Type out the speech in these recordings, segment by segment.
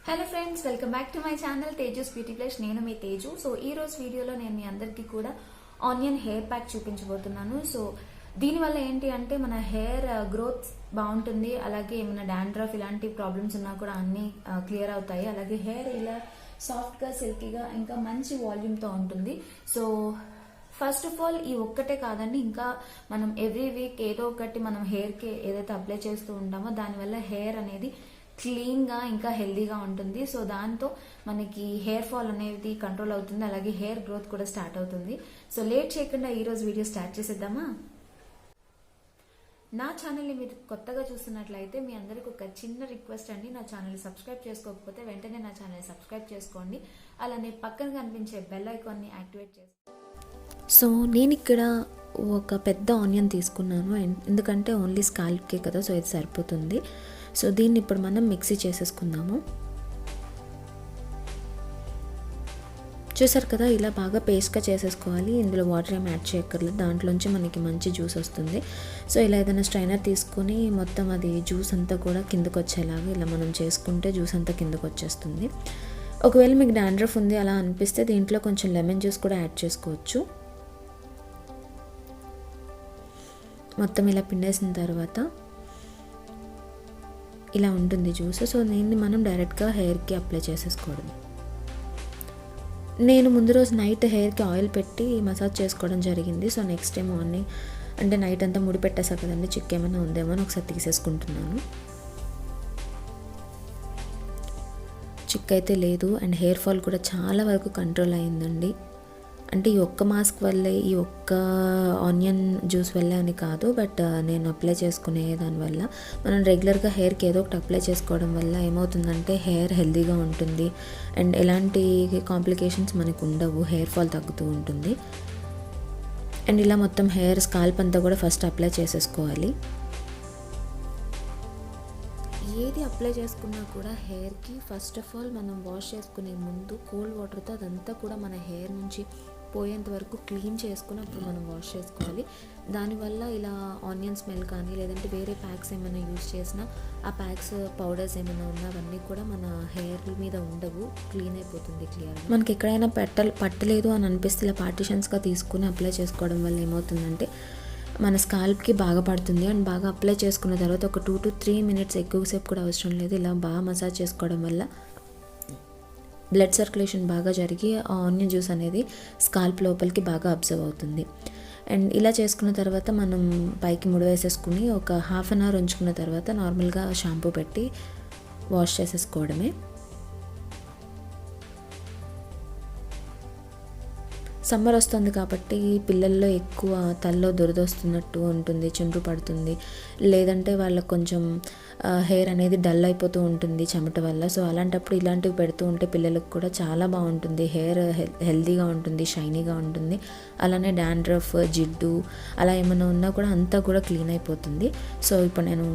Hello friends, welcome back to my channel Teju's beauty plus. నేను మీ Teju. So ఈ రోజు వీడియోలో నేను మీ అందరికీ కూడా ఆనియన్ హెయిర్ ప్యాక్ చూపించబోతున్నాను. సో దీనివల్ల ఏంటి అంటే మన హెయిర్ గ్రోత్ బాగుంటుంది, అలాగే ఏమైనా డాండ్రఫ్ ఇలాంటి ప్రాబ్లమ్స్ ఉన్నా కూడా అన్ని క్లియర్ అవుతాయి. అలాగే హెయిర్ ఇలా సాఫ్ట్గా సిల్కీగా ఇంకా మంచి వాల్యూమ్తో ఉంటుంది. సో ఫస్ట్ ఆఫ్ ఆల్ ఈ ఒక్కటే కాదండి, ఇంకా మనం ఎవ్రీ వీక్ ఏదో ఒకటి మనం హెయిర్కి ఏదైతే అప్లై చేస్తూ ఉంటామో దానివల్ల హెయిర్ అనేది క్లీన్గా ఇంకా హెల్దీగా ఉంటుంది. సో దాంతో మనకి హెయిర్ ఫాల్ అనేది కంట్రోల్ అవుతుంది, అలాగే హెయిర్ గ్రోత్ కూడా స్టార్ట్ అవుతుంది. సో లేట్ చేయకుండా ఈరోజు వీడియో స్టార్ట్ చేసేద్దామా? నా ఛానల్ని మీరు కొత్తగా చూస్తున్నట్లయితే మీ అందరికి ఒక చిన్న రిక్వెస్ట్ అండి, నా ఛానల్ని సబ్స్క్రైబ్ చేసుకోకపోతే వెంటనే నా ఛానల్ని సబ్స్క్రైబ్ చేసుకోండి. అలానే పక్కన కనిపించే బెల్ ఐకాన్ని యాక్టివేట్ చేసుకోండి. సో నేను ఇక్కడ ఒక పెద్ద ఆనియన్ తీసుకున్నాను, ఎందుకంటే ఓన్లీ స్కాల్ప్కే కదా, సో ఇది సరిపోతుంది. సో దీన్ని ఇప్పుడు మనం మిక్సీ చేసేసుకుందాము. చూసారు కదా, ఇలా బాగా పేస్ట్గా చేసేసుకోవాలి. ఇందులో వాటర్ ఏం యాడ్ చేయక్కర్లేదు, దాంట్లోంచి మనకి మంచి జ్యూస్ వస్తుంది. సో ఇలా ఏదైనా స్ట్రైనర్ తీసుకొని మొత్తం అది జ్యూస్ అంతా కూడా కిందకు వచ్చేలాగా ఇలా మనం చేసుకుంటే జ్యూస్ అంతా కిందకు వచ్చేస్తుంది. ఒకవేళ మీకు డాండ్రఫ్ ఉంది అలా అనిపిస్తే దీంట్లో కొంచెం లెమన్ జ్యూస్ కూడా యాడ్ చేసుకోవచ్చు. మొత్తం ఇలా పిండేసిన తర్వాత ఇలా ఉంటుంది జ్యూస్. సో దీన్ని మనం డైరెక్ట్గా హెయిర్కి అప్లై చేసేసుకోవడం. నేను ముందు రోజు నైట్ హెయిర్కి ఆయిల్ పెట్టి మసాజ్ చేసుకోవడం జరిగింది. సో నెక్స్ట్ టైం మార్నింగ్ అంటే నైట్ అంతా ముడి పెట్టేసా కదండి, చిక్ ఏమైనా ఉందేమో అని ఒకసారి తీసేసుకుంటున్నాను. చిక్ అయితే లేదు, అండ్ హెయిర్ ఫాల్ కూడా చాలా వరకు కంట్రోల్ అయిందండి. అంటే ఈ ఒక్క మాస్క్ వల్లే, ఈ ఒక్క ఆనియన్ జ్యూస్ వల్లే అని కాదు, బట్ నేను అప్లై చేసుకునే దానివల్ల మనం రెగ్యులర్గా హెయిర్కి ఏదో ఒకటి అప్లై చేసుకోవడం వల్ల ఏమవుతుందంటే హెయిర్ హెల్తీగా ఉంటుంది అండ్ ఎలాంటి కాంప్లికేషన్స్ మనకు ఉండవు, హెయిర్ ఫాల్ తగ్గుతూ ఉంటుంది. అండ్ ఇలా మొత్తం హెయిర్ స్కాల్ప్ అంతా కూడా ఫస్ట్ అప్లై చేసేసుకోవాలి. ఏది అప్లై చేసుకున్నా కూడా హెయిర్కి ఫస్ట్ ఆఫ్ ఆల్ మనం వాష్ చేసుకునే ముందు కోల్డ్ వాటర్తో అదంతా కూడా మన హెయిర్ నుంచి పోయేంత వరకు క్లీన్ చేసుకుని అప్పుడు మనం వాష్ చేసుకోవాలి. దానివల్ల ఇలా ఆనియన్ స్మెల్ కానీ లేదంటే వేరే ప్యాక్స్ ఏమైనా యూజ్ చేసినా ఆ ప్యాక్స్ పౌడర్స్ ఏమైనా ఉన్నా అవన్నీ కూడా మన హెయిర్ మీద ఉండవు, క్లీన్ అయిపోతుంది క్లియర్. మనకి ఎక్కడైనా పట్టలేదు అని అనిపిస్తే ఇలా పార్టిషన్స్గా తీసుకుని అప్లై చేసుకోవడం వల్ల ఏమవుతుందంటే మన స్కాల్ప్కి బాగా పడుతుంది. అండ్ బాగా అప్లై చేసుకున్న తర్వాత ఒక 2 to 3 minutes ఎక్కువసేపు కూడా అవసరం లేదు. ఇలా బాగా మసాజ్ చేసుకోవడం వల్ల బ్లడ్ సర్క్యులేషన్ బాగా జరిగి ఆ ఆనియన్ జ్యూస్ అనేది స్కాల్ప్ లోపలికి బాగా అబ్జర్వ్ అవుతుంది. అండ్ ఇలా చేసుకున్న తర్వాత మనం పైకి ముడి వేసేసుకుని ఒక ½ an hour ఉంచుకున్న తర్వాత నార్మల్గా షాంపూ పెట్టి వాష్ చేసేసుకోవడమే. సమ్మర్ వస్తుంది కాబట్టి పిల్లల్లో ఎక్కువ తలలో దురద వస్తున్నట్టు ఉంటుంది, చుండ్రు పడుతుంది, లేదంటే వాళ్ళకు కొంచెం హెయిర్ అనేది డల్ అయిపోతూ ఉంటుంది చెమట వల్ల. సో అలాంటప్పుడు ఇలాంటివి పెడుతూ ఉంటే పిల్లలకు కూడా చాలా బాగుంటుంది, హెయిర్ హెల్తీగా ఉంటుంది, షైనీగా ఉంటుంది. అలానే డాండ్రఫ్, జిడ్డు అలా ఏమైనా ఉన్నా కూడా అంతా కూడా క్లీన్ అయిపోతుంది. సో ఇప్పుడు నేను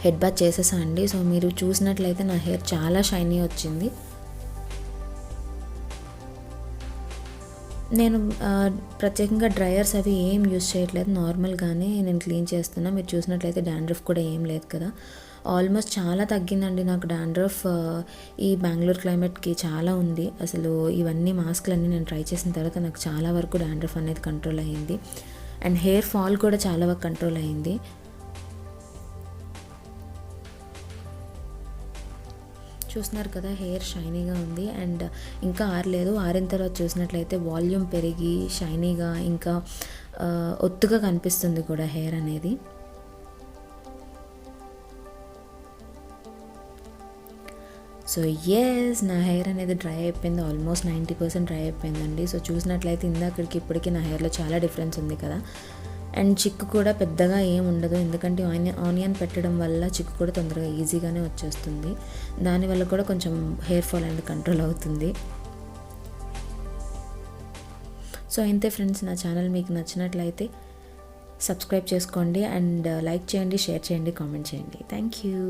హెడ్ బాత్ చేసేసా అండి. సో మీరు చూసినట్లయితే నా హెయిర్ చాలా షైనీ వచ్చింది. నేను ప్రత్యేకంగా డ్రయర్స్ అవి ఏం యూజ్ చేయట్లేదు, నార్మల్గానే నేను క్లీన్ చేస్తున్నా. మీరు చూసినట్లయితే డాండ్రఫ్ కూడా ఏం లేదు కదా, ఆల్మోస్ట్ చాలా తగ్గిందండి నాకు డాండ్రఫ్. ఈ బెంగళూరు క్లైమేట్కి చాలా ఉంది. అసలు ఇవన్నీ మాస్క్లన్నీ నేను ట్రై చేసిన తర్వాత నాకు చాలా వరకు డాండ్రఫ్ అనేది కంట్రోల్ అయ్యింది. అండ్ హెయిర్ ఫాల్ కూడా చాలా వరకు కంట్రోల్ అయ్యింది. చూస్తున్నారు కదా, హెయిర్ షైనీగా ఉంది. అండ్ ఇంకా ఆరలేదు, ఆరిన తర్వాత చూసినట్లయితే వాల్యూమ్ పెరిగి షైనీగా ఇంకా ఒత్తుగా కనిపిస్తుంది కూడా హెయిర్ అనేది. సో ఎస్, నా హెయిర్ అనేది డ్రై అయిపోయింది, ఆల్మోస్ట్ 90% డ్రై అయిపోయిందండి. సో చూసినట్లయితే ఇందాకడికి ఇప్పటికీ నా హెయిర్లో చాలా డిఫరెన్స్ ఉంది కదా. అండ్ చిక్కు కూడా పెద్దగా ఏం ఉండదు, ఎందుకంటే ఆనియన్ పెట్టడం వల్ల చిక్కు కూడా తొందరగా ఈజీగానే వచ్చేస్తుంది. దానివల్ల కూడా కొంచెం హెయిర్ ఫాల్ అనేది కంట్రోల్ అవుతుంది. సో ఇంతే ఫ్రెండ్స్, నా ఛానల్ మీకు నచ్చినట్లయితే సబ్స్క్రైబ్ చేసుకోండి అండ్ లైక్ చేయండి, షేర్ చేయండి, కామెంట్ చేయండి. Thank you.